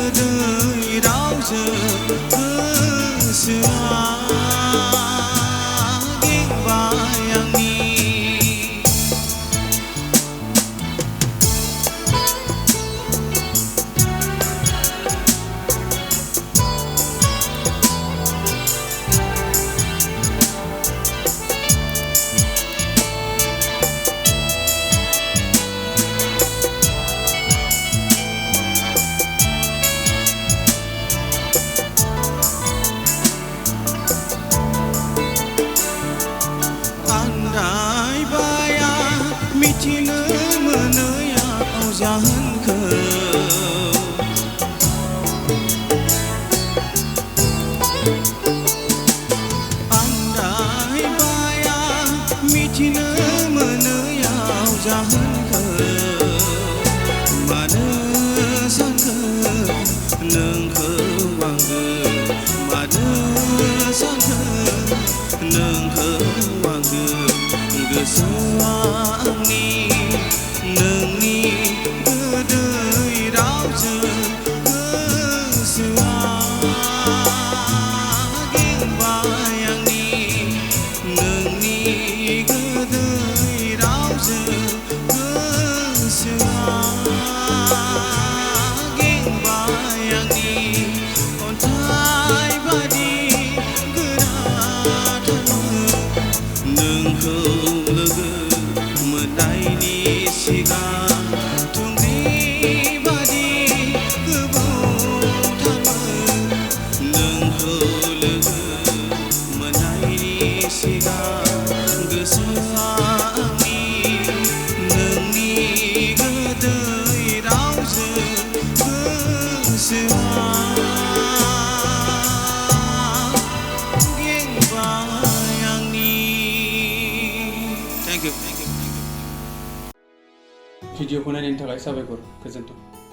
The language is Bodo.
गोदै रावजों गोसोआ गेंबाय आंनि मिथिनो मोनैयाव जाहोनखौ आन्दायबाया मिथिनो मोनैयाव जाहोनखौ मानो सानखो नोंखौ आङो मानो सानखो नोंखौ आङो गोसोआ आंनि नोंनि गोदै रावजों गोसोआ गेंबाय आंनि नोंनि गोदै रावजों गोसोआ गेंबाय आंनि अन्थाइ बादि नोंखौ लोगो मोननायनि सिगां थुंग्रि बादि गोबावथारमोन नोंखौ लोगो मोननायनि सिगां गोसोआ आंनि नोंनि गोदै रावजों गोसोआ भिडिअखौ नायनायनि थाखाय साबायखर गोजोन्थों।